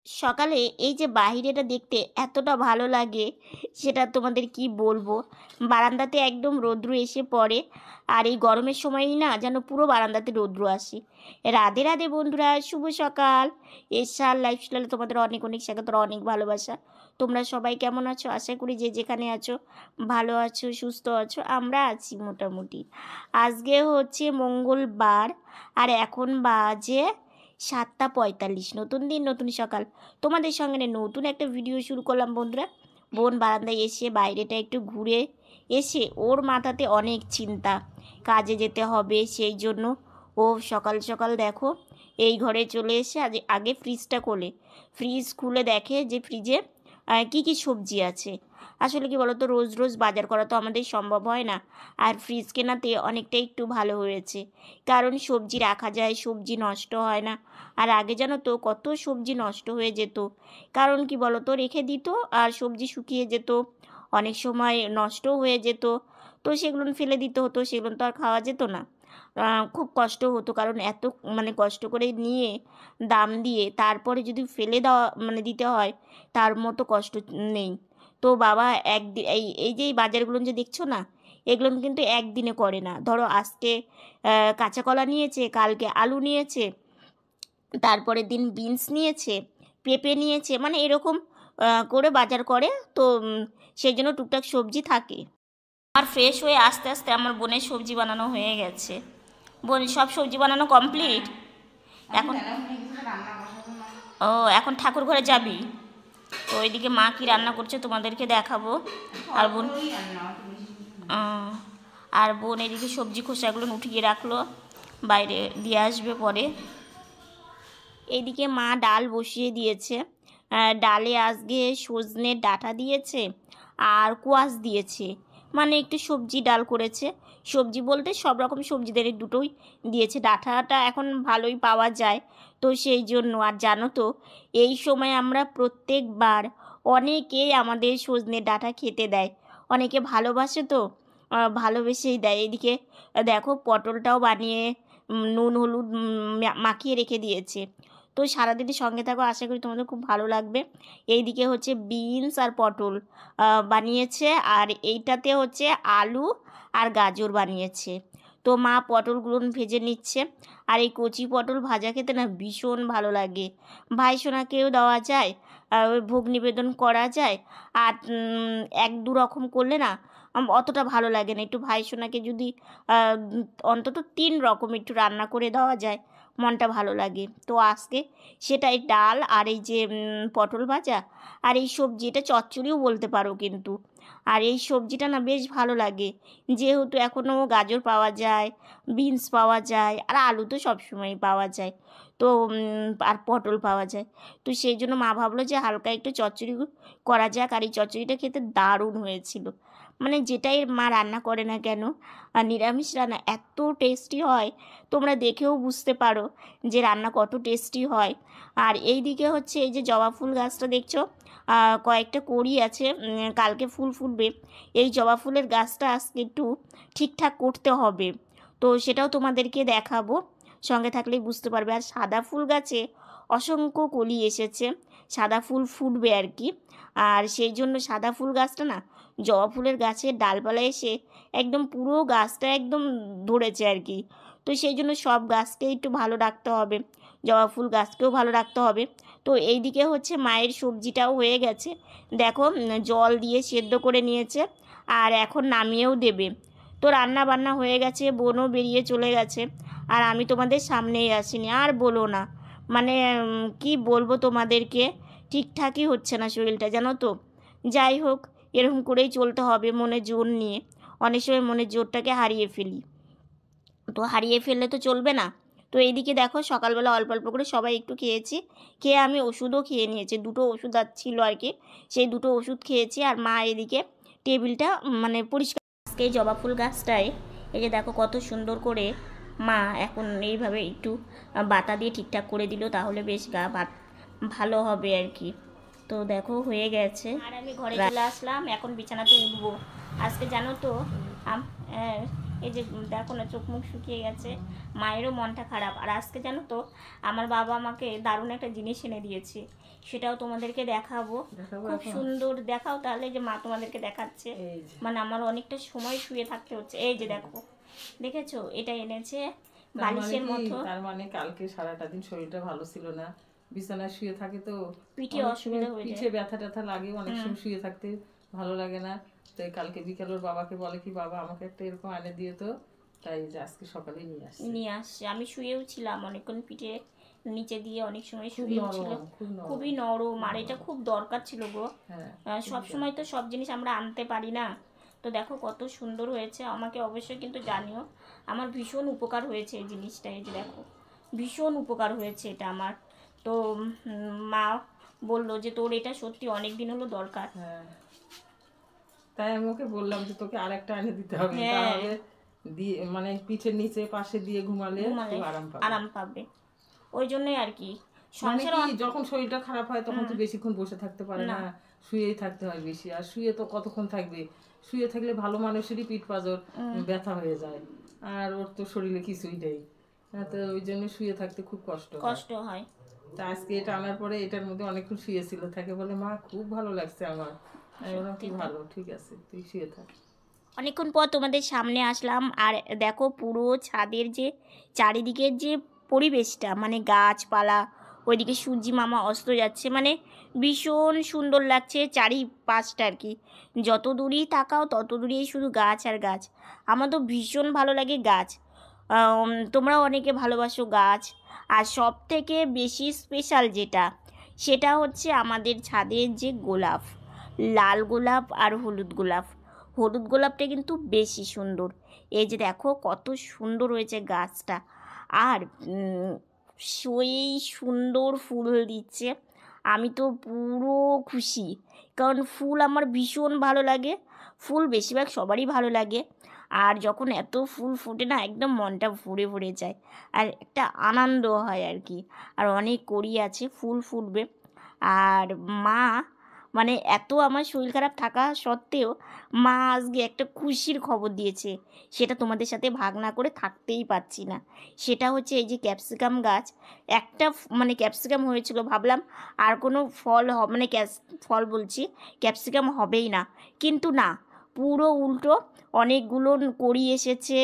সকালে এই যে বাইরেটা দেখতে এতটা ভালো লাগে সেটা তোমাদের কি বলবো। বারান্দাতে একদম রৌদ্র এসে পড়ে, আর এই গরমের সময়ই না যেন পুরো বারান্দাতে রৌদ্র আসে। রাধে রাধে বন্ধুরা, শুভ সকাল। এশার লাইফস্টাইলে তোমাদের অনেক অনেক স্বাগত, অনেক ভালোবাসা। তোমরা সবাই কেমন আছো? আশা করি যে যেখানে আছো ভালো আছো, সুস্থ আছো। আমরা আছি মোটামুটি। আজকে হচ্ছে মঙ্গলবার, আর এখন বাজে 7:45। নতুন দিন, নতুন সকাল। তোমাদের সঙ্গে নতুন একটা ভিডিও শুরু করলাম বন্ধুরা। বোন বারান্দায় এসে বাইরেটা একটু ঘুরে এসে ওর মাথাতে অনেক চিন্তা, কাজে যেতে হবে, সেই জন্য ও সকাল সকাল দেখো এই ঘরে চলে এসে আগে ফ্রিজ খুলে দেখে যে ফ্রিজে কি কি সবজি আছে। আসলে কি বলতো, রোজ রোজ বাজার করা তো আমাদের সম্ভব হয় না, আর ফ্রিজ কেনাতে অনেকটা একটু ভালো হয়েছে, কারণ সবজি রাখা যায়, সবজি নষ্ট হয় না। আর আগে জানো তো কত সবজি নষ্ট হয়ে যেত, কারণ কি বলতো রেখে দিত আর সবজি শুকিয়ে যেত, অনেক সময় নষ্টও হয়ে যেত। তো সেগুলো ফেলে দিতে হতো, সেগুলো তো আর খাওয়া যেত না। খুব কষ্ট হতো, কারণ এত কষ্ট করে নিয়ে দাম দিয়ে তারপরে যদি ফেলে দেওয়া দিতে হয়, তার মতো কষ্ট নেই। তো বাবা একদিন এই এই যে এই বাজারগুলো যে দেখছো না, এগুলো কিন্তু একদিনে করে না। ধরো আজকে কাঁচা কলা নিয়েছে, কালকে আলু নিয়েছে, তারপরের দিন বিনস নিয়েছে, পেঁপে নিয়েছে, এরকম করে বাজার করে। তো সেই জন্য টুকটাক সবজি থাকে। আর ফ্রেশ হয়ে আস্তে আস্তে আমার বোনের সবজি বানানো হয়ে গেছে। বোন সব সবজি বানানো কমপ্লিট। এখন ও এখন ঠাকুর ঘরে যাবি? তো ওইদিকে মা কি রান্না করছে তোমাদেরকে দেখাবো। আর বোন আর বোন এদিকে সবজি খোসাগুলো উঠিয়ে রাখলো, বাইরে দিয়ে আসবে পরে। এইদিকে মা ডাল বসিয়ে দিয়েছে। ডালে আজকে সজনের ডাঁটা দিয়েছে আর কোয়াশ দিয়েছে, একটু সবজি ডাল করেছে। সবজি বলতে সব রকম সবজিদের দুটোই দিয়েছে। ডাঁটাটা এখন ভালোই পাওয়া যায়, তো সেই জন্য। আর জানো তো এই সময় আমরা প্রত্যেকবার অনেকেই আমাদের সজনের ডাঁটা খেতে দেয়, অনেকে ভালোবাসে, তো ভালোবেসেই দেয়। এদিকে দেখো পটলটাও বানিয়ে নুন হলুদ মাখিয়ে রেখে দিয়েছে। তো সারাদিনের সঙ্গে থাকো, আশা করি তোমাদের খুব ভালো লাগবে। এইদিকে হচ্ছে বিনস আর পটল বানিয়েছে, আর এইটাতে হচ্ছে আলু আর গাজর বানিয়েছে। তো মা পটলগুলো ভেজে নিচ্ছে। আর এই কচি পটল ভাজা খেতে না ভীষণ ভালো লাগে। ভাইসোনাকেও দেওয়া যায়, ওই ভোগ নিবেদন করা যায়। আর এক দু রকম করলে না অতটা ভালো লাগে না। একটু ভাইসোনাকে যদি অন্তত 3 রকম একটু রান্না করে দেওয়া যায়, মনটা ভালো লাগে। তো আজকে সেটাই, ডাল আর এই যে পটল ভাজা আর এই সবজি, এটা চচ্চড়িও বলতে পারো কিন্তু। আর এই সবজিটা না বেশ ভালো লাগে, যেহেতু এখনও গাজর পাওয়া যায়, বিনস পাওয়া যায়, আর আলু তো সবসময়ই পাওয়া যায়। তো আর পটল পাওয়া যায়। তো সেই জন্য মা ভাবলো যে হালকা একটু চচ্চড়ি করা যাক। আর এই চচ্চড়িটা খেতে দারুণ হয়েছিল। যেটাই মা রান্না করে না কেন, নিরামিষ রান্না এত টেস্টি হয়, তোমরা দেখেও বুঝতে পারো যে রান্না কত টেস্টি হয়। আর এই দিকে হচ্ছে এই যে জবা ফুল গাছটা দেখছো, কয়েকটা কড়ি আছে, কালকে ফুল ফুটবে। এই জবা ফুলের গাছটা আজকে একটু ঠিকঠাক করতে হবে, তো সেটাও তোমাদেরকে দেখাবো, সঙ্গে থাকলেই বুঝতে পারবে। আর সাদা ফুল গাছে অসংখ্য কলি এসেছে, সাদা ফুল ফুটবে আর কি। আর সেই জন্য সাদা ফুল গাছটা না জবা ফুলের গাছের ডালপালা এসে একদম পুরো গাছটা একদম ধরেছে আর কি। তো সেই জন্য সব গাছকে একটু ভালো রাখতে হবে, জবা ফুল গাছকেও ভালো রাখতে হবে। তো এই দিকে হচ্ছে মায়ের সবজিটাও হয়ে গেছে, দেখো জল দিয়ে সেদ্ধ করে নিয়েছে, আর এখন নামিয়েও দেবে। তো রান্না বান্না হয়ে গেছে, বোনও বেরিয়ে চলে গেছে, আর আমি তোমাদের সামনেই আসিনি। আর বলো না, কি বলবো তোমাদেরকে, ঠিকঠাকই হচ্ছে না শরীরটা, জানো তো। যাই হোক, এরকম করেই চলতে হবে মনে জোর নিয়ে। অনেক সময় মনের জোরটাকে হারিয়ে ফেলি, তো হারিয়ে ফেললে তো চলবে না। তো এইদিকে দেখো সকালবেলা অল্প অল্প করে সবাই একটু খেয়েছি, খেয়ে আমি ওষুধও খেয়ে নিয়েছি। 2টো ওষুধ ছিল আর কি, সেই 2টো ওষুধ খেয়েছি। আর মা এদিকে টেবিলটা পরিষ্কার। আজকে এই জবা ফুল গাছটায় এই যে দেখো কত সুন্দর করে মা এখন এইভাবে একটু বাতা দিয়ে ঠিকঠাক করে দিল, তাহলে বেশ ভালো হবে আর কি। তো দেখো হয়ে গেছে, আর আমি ঘরে চলে আসলাম, এখন বিছানাতে উঠবো। আজকে জানো তো এই যে দেখো না, চোখ মুখ শুকিয়ে গেছে। মায়েরও মনটা খারাপ। আর আজকে জানো তো আমার বাবা আমাকে দারুণ একটা জিনিস এনে দিয়েছে, সেটাও তোমাদেরকে দেখাবো। খুব সুন্দর। দেখাও তাহলে, যে মা তোমাদেরকে দেখাচ্ছে। মানে আমার অনেকটা সময় শুয়ে থাকতে হচ্ছে। এই যে দেখো, দেখেছো, এটা এনেছে বালিশের মতো। তার মানে কালকে সারাটা দিন শরীরটা ভালো ছিল না, বিছানায় শুয়ে থাকে তো পিঠে অসুবিধা হয়ে যায়, পিঠে ব্যথা ট্যাথা লাগে, অনেক সময় শুয়ে থাকতে ভালো লাগে না। তো কালকে বিকাল ওর বাবাকে বলে কি, বাবা আমাকে একটা এরকম এনে দিয়ে তো, তাই যে আজকে সকালে নিয়ে আসছে। আমি শুয়েও ছিলাম অনেকক্ষণ, পিঠে নিচে দিয়ে অনেক সময় শুয়েও ছিল। খুবই নরম, আর এটা খুব দরকার ছিল গো। সব সময় তো সব জিনিস আমরা আনতে পারি না। তো দেখো কত সুন্দর হয়েছে। আমাকে অবশ্যই কিন্তু জানিও, আমার ভীষণ উপকার হয়েছে এই জিনিসটা। এই যে দেখো, ভীষণ উপকার হয়েছে এটা আমার। তো মা বললো যে তোর এটা সত্যি অনেক দিন হলো দরকার। তাই আমি ওকে বললাম যে তোকে আরেকটা এনে দিতে হবে, তাহলে দিয়ে মানে পিঠের নিচে পাশে দিয়ে ঘুমালে আরাম পাবে। ওই জন্যই আর কি। মানে কি, যখন শরীরটা খারাপ হয় তখন তো বেশিক্ষণ বসে থাকতে পারে না, শুয়েই থাকতে হয় বেশি। আর শুয়ে তো কতক্ষণ থাকবে? শুয়ে থাকলে ভালো মানুষেরই পিঠ পাঁজর ব্যথা হয়ে যায়, আর ওর তো শরীরে কিছুই নেই। তো ওই জন্য শুয়ে থাকতে খুব কষ্ট হয়। তা আজকে এটা আনার পরে এটার মধ্যে অনেকক্ষণ শুয়েছিল, থাকে বলে মা খুব ভালো লাগছে আমার। কি ভালো, ঠিক আছে তুই শুয়ে থাক। অনেকক্ষণ পর তোমাদের সামনে আসলাম। আর দেখো পুরো ছাদের যে চারিদিকের যে পরিবেশটা, মানে গাছপালা, ওইদিকে সূর্যি মামা অস্ত যাচ্ছে, মানে ভীষণ সুন্দর লাগছে চারিপাশটা আর কি। যত দূরেই তাকাও তত দূরেই শুধু গাছ আর গাছ। আমার তো ভীষণ ভালো লাগে গাছ। তোমরাও অনেকে ভালোবাসো গাছ। আর সব থেকে বেশি স্পেশাল যেটা, সেটা হচ্ছে আমাদের ছাদের যে গোলাপ, লাল গোলাপ আর হলুদ গোলাপ। হলুদ গোলাপটা কিন্তু বেশি সুন্দর। এই যে দেখো কত সুন্দর হয়েছে গাছটা, আর সেই সুন্দর ফুল দিচ্ছে। আমি তো পুরো খুশি, কারণ ফুল আমার ভীষণ ভালো লাগে। ফুল বেশিরভাগ সবারই ভালো লাগে, আর যখন এত ফুল ফোটে না, একদম মনটা ভরে যায়, আর একটা আনন্দ হয় আর কি। আর অনেক কড়ি আছে, ফুল ফুটবে। আর মা, মানে এত আমার শরীর খারাপ থাকা সত্ত্বেও মা আজকে একটা খুশির খবর দিয়েছে, সেটা তোমাদের সাথে ভাগ না করে থাকতেই পারছি না। সেটা হচ্ছে এই যে ক্যাপসিকাম গাছ, একটা মানে ক্যাপসিকাম হয়েছিল, ভাবলাম আর কোনো ফল মানে ফল বলছি, ক্যাপসিকাম হবেই না, কিন্তু না, পুরো উল্টো অনেকগুলো কড়ি এসেছে,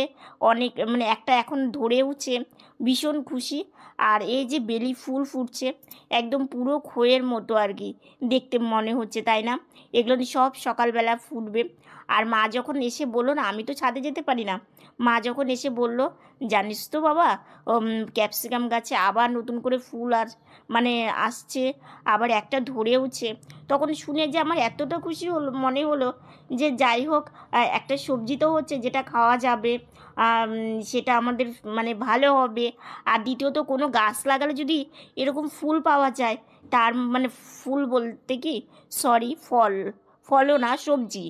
অনেক মানে একটা এখন ধরেওছে, ভীষণ খুশি। আর এই যে বেলি ফুল ফুটছে, একদম পুরো খইয়ের মতো আর কি দেখতে মনে হচ্ছে, তাই না? এগুলো সব সকালবেলা ফুটবে। আর মা যখন এসে বললো না, আমি তো ছাদে যেতে পারি না, মা যখন এসে বলল, জানিস তো বাবা, ক্যাপসিকাম গাছে আবার নতুন করে ফুল আর মানে আসছে, আবার একটা ধরেওছে, তখন শুনে যে আমার এতটা খুশি হলো, মনে হলো যে যাই হোক, একটা সবজি তো হচ্ছে যেটা খাওয়া যাবে, সেটা আমাদের মানে ভালো হবে। আর দ্বিতীয়ত কোনো গাছ লাগালে যদি এরকম ফুল পাওয়া যায়, তার মানে ফুল বলতে কি, সরি, ফলও না, সবজি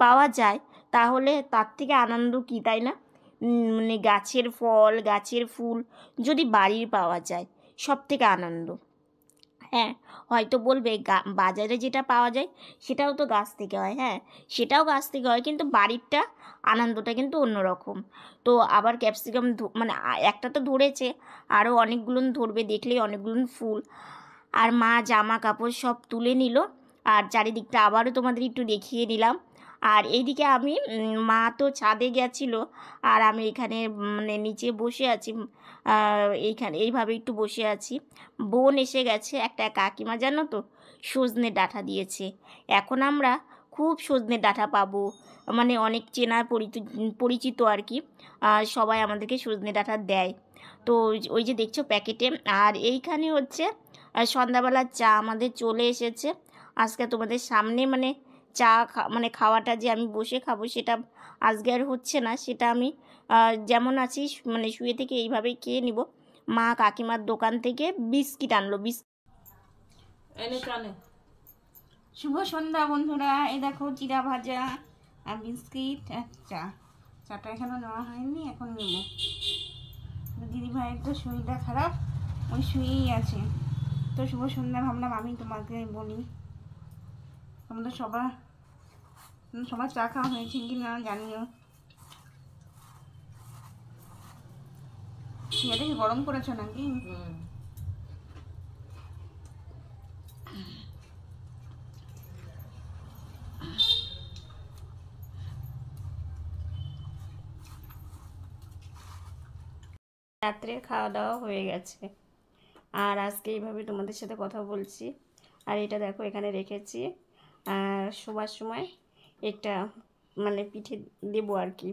পাওয়া যায়, তাহলে তার থেকে আনন্দ কী, তাই না? মানে গাছের ফল, গাছের ফুল যদি বাড়ির পাওয়া যায়, সব থেকে আনন্দ। হ্যাঁ, হয়তো বলবে বাজারে যেটা পাওয়া যায় সেটাও তো গাছ থেকে হয়, হ্যাঁ সেটাও গাছ থেকে হয়, কিন্তু বাড়িরটা আনন্দটা কিন্তু অন্যরকম। তো আবার ক্যাপসিকাম মানে একটা তো ধরেছে, আরও অনেকগুলো ধরবে, দেখলেই অনেকগুলো ফুল। আর মা জামা কাপড় সব তুলে নিল, আর চারিদিকটা আবারও তোমাদের একটু দেখিয়ে নিলাম। আর এইদিকে আমি, মা তো ছাদে গেছিলো, আর আমি এখানে মানে নিচে বসে আছি, এইখানে এইভাবে একটু বসে আছি। বোন এসে গেছে, একটা কাকিমা জানো তো সজনে ডাঁটা দিয়েছে। এখন আমরা খুব সজনে ডাঁটা পাবো, মানে অনেক চেনা পরিচিত আর কি, সবাই আমাদেরকে সজনে ডাঁটা দেয়। তো ওই যে দেখছো প্যাকেটে। আর এইখানে হচ্ছে সন্ধ্যাবেলার চা আমাদের চলে এসেছে। আজকে তোমাদের সামনে মানে চা মানে খাওয়াটা যে আমি বসে খাবো, সেটা আজকে আর হচ্ছে না, সেটা আমি যেমন আছি মানে শুয়ে থেকে এইভাবেই খেয়ে নিব। মা কাকিমার দোকান থেকে বিস্কিট আনলো, শুভ সন্ধ্যা বন্ধুরা। এই দেখো চিড়া ভাজা আর বিস্কিট আর চাটা এখনো নেওয়া হয়নি, এখন নেব। দিদি ভাইয়ের তো শরীরটা খারাপ, ওই শুয়েই আছে। তো শুভ সন্ধ্যা ভাবলাম আমি তোমাকে বলি। তোমাদের সবার চা খাওয়া হয়েছে কি না জানিও। এটা কি গরম করেছো নাকি? রাত্রের খাওয়া দাওয়া হয়ে গেছে, আর আজকে এইভাবে তোমাদের সাথে কথা বলছি। আর এটা দেখো এখানে রেখেছি, আর শোবার সময় একটা মানে পিঠে দেবো আর কি।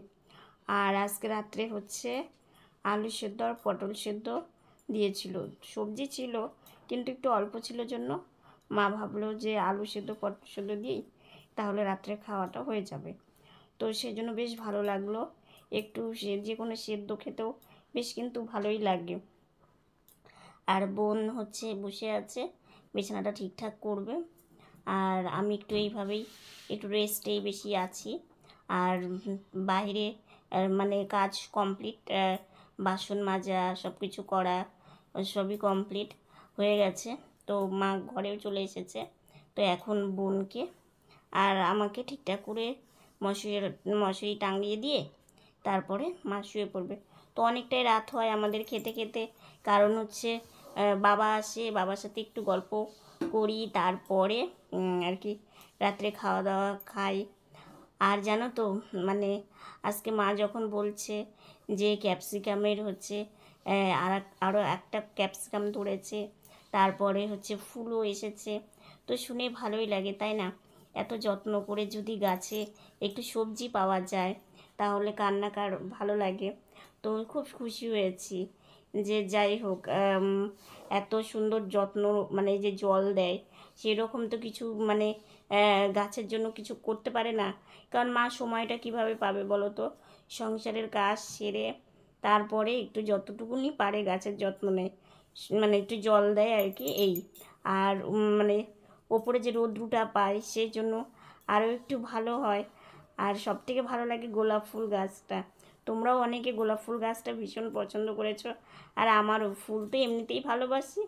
আর আজকে রাত্রে হচ্ছে আলু সেদ্ধ আর পটল সেদ্ধ দিয়েছিল, সবজি ছিল কিন্তু একটু অল্প ছিল জন্য মা ভাবলো যে আলু সেদ্ধ পটল সেদ্ধ দিই, তাহলে রাত্রে খাওয়াটা হয়ে যাবে। তো সেই জন্য বেশ ভালো লাগলো, একটু যে কোনো সেদ্ধ খেতেও বেশ কিন্তু ভালোই লাগে। আর বোন হচ্ছে বসে আছে, বিছানাটা ঠিকঠাক করবে, আর আমি একটু এইভাবেই একটু রেস্টেই বেশি আছি। আর বাইরে মানে কাজ কমপ্লিট, বাসন মাজা সব কিছু করা সবই কমপ্লিট হয়ে গেছে। তো মা ঘরেও চলে এসেছে, তো এখন বোনকে আর আমাকে ঠিকঠাক করে মশারি টাঙিয়ে দিয়ে তারপরে মা শুয়ে পড়বে। তো অনেকটাই রাত হয় আমাদের খেতে খেতে, কারণ হচ্ছে বাবা আসে, বাবার সাথে একটু গল্প করি, তারপরে আর কি রাত্রে খাওয়া দাওয়া খাই। আর জানো তো মানে আজকে মা যখন বলছে যে ক্যাপসিকামের হচ্ছে আরও একটা ক্যাপসিকাম ধরেছে, তারপরে হচ্ছে ফুলও এসেছে, তো শুনে ভালোই লাগে তাই না? এত যত্ন করে যদি গাছে একটু সবজি পাওয়া যায় তাহলে কার ভালো লাগে। তো খুব খুশি হয়েছি যে যাই হোক, এত সুন্দর যত্ন, মানে যে জল দেয় সেরকম তো কিছু মানে গাছের জন্য কিছু করতে পারে না, কারণ মা সময়টা কিভাবে পাবে বলো তো? সংসারের কাজ সেরে তারপরে একটু যতটুকুনি পারে গাছের যত্ন নেয়, মানে একটু জল দেয় আর কি, এই। আর মানে ওপরে যে রোদ্রুটা পায় সেই জন্য আরও একটু ভালো হয়। আর সবথেকে ভালো লাগে গোলাপ ফুল গাছটা। তোমরাও অনেকে গোলাপ ফুল গাছটা ভীষণ পছন্দ করেছো, আর আমারও ফুল তো এমনিতেই ভালোবাসি,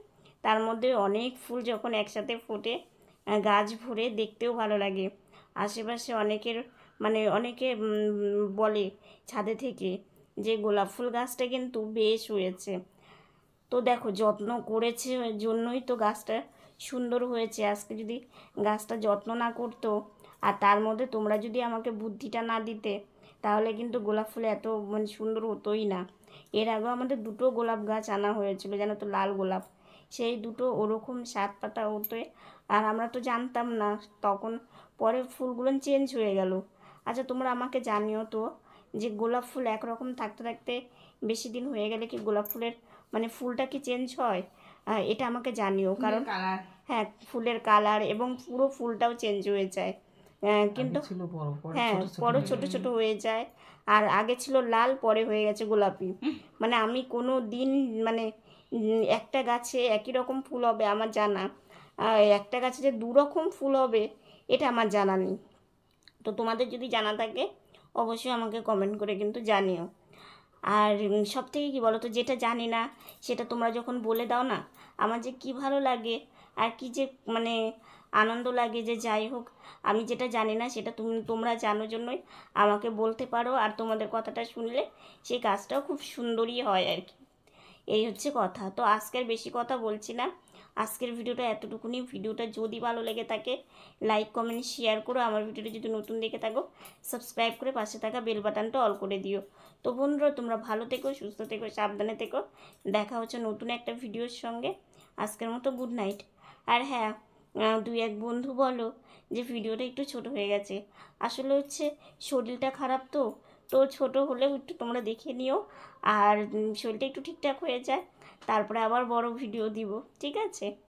তার মধ্যে অনেক ফুল যখন একসাথে ফোটে গাছ ভরে দেখতেও ভালো লাগে। আশেপাশে অনেকের মানে অনেকে বলে ছাদে থেকে যে গোলাপ ফুল গাছটা কিন্তু বেশ হয়েছে। তো দেখো যত্ন করেছে জন্যই তো গাছটা সুন্দর হয়েছে। আজকে যদি গাছটা যত্ন না করতো আর তার মধ্যে তোমরা যদি আমাকে বুদ্ধিটা না দিতে, তাহলে কিন্তু গোলাপ ফুল এত মানে সুন্দর হতোই না। এর আগেও আমাদের দুটো গোলাপ গাছ আনা হয়েছিল জানো তো, লাল গোলাপ, সেই দুটো ওরকম 7 পাতা হতো, আর আমরা তো জানতাম না তখন, পরে ফুলগুলো চেঞ্জ হয়ে গেল। আচ্ছা তোমরা আমাকে জানিও তো যে গোলাপ ফুল একরকম থাকতে থাকতে বেশি দিন হয়ে গেলে কি গোলাপ ফুলের মানে ফুলটা কি চেঞ্জ হয়? এটা আমাকে জানিও, কারণ হ্যাঁ ফুলের কালার এবং পুরো ফুলটাও চেঞ্জ হয়ে যায়। কিন্তু হ্যাঁ বড় ছোট ছোট হয়ে যায়, আর আগে ছিল লাল পরে হয়ে গেছে গোলাপি। মানে আমি কোনো দিন মানে একটা গাছে একই রকম ফুল হবে আমার জানা, একটা গাছে যে 2 রকম ফুল হবে এটা আমার জানা নেই। তো তোমাদের যদি জানা থাকে অবশ্যই আমাকে কমেন্ট করে কিন্তু জানিও। আর সব থেকে কী বলো তো, যেটা জানি না সেটা তোমরা যখন বলে দাও না, আমার যে কী ভালো লাগে আর কি যে মানে আনন্দ লাগে যে যাই হোক আমি যেটা জানি না সেটা তোমরা জানো জন্যই আমাকে বলতে পারো, আর তোমাদের কথাটা শুনলে সেই কাজটাও খুব সুন্দরই হয় আর কি। এই হচ্ছে কথা। তো আজকের বেশি কথা বলছি না, আজকের ভিডিওটা এতটুকুনি। ভিডিওটা যদি ভালো লেগে থাকে লাইক কমেন্ট শেয়ার করো, আমার ভিডিওটা যদি নতুন দেখে থাকো সাবস্ক্রাইব করে পাশে থাকা বেল বাটনটা অল করে দিও। তো বন্ধুরা তোমরা ভালো থেকো, সুস্থ থেকো, সাবধানে থেকো, দেখা হচ্ছে নতুন একটা ভিডিওর সঙ্গে। আজকের মতো গুড নাইট। আর হ্যাঁ 2-1 বন্ধু বলো যে ভিডিওটা একটু ছোট হয়ে গেছে, আসলে হচ্ছে শরীরটা খারাপ, তো তো ছোট হলেও একটু তোমরা দেখে নিও, আর শরীরটা একটু ঠিকঠাক হয়ে যায় তারপরে আবার বড় ভিডিও দিব, ঠিক আছে?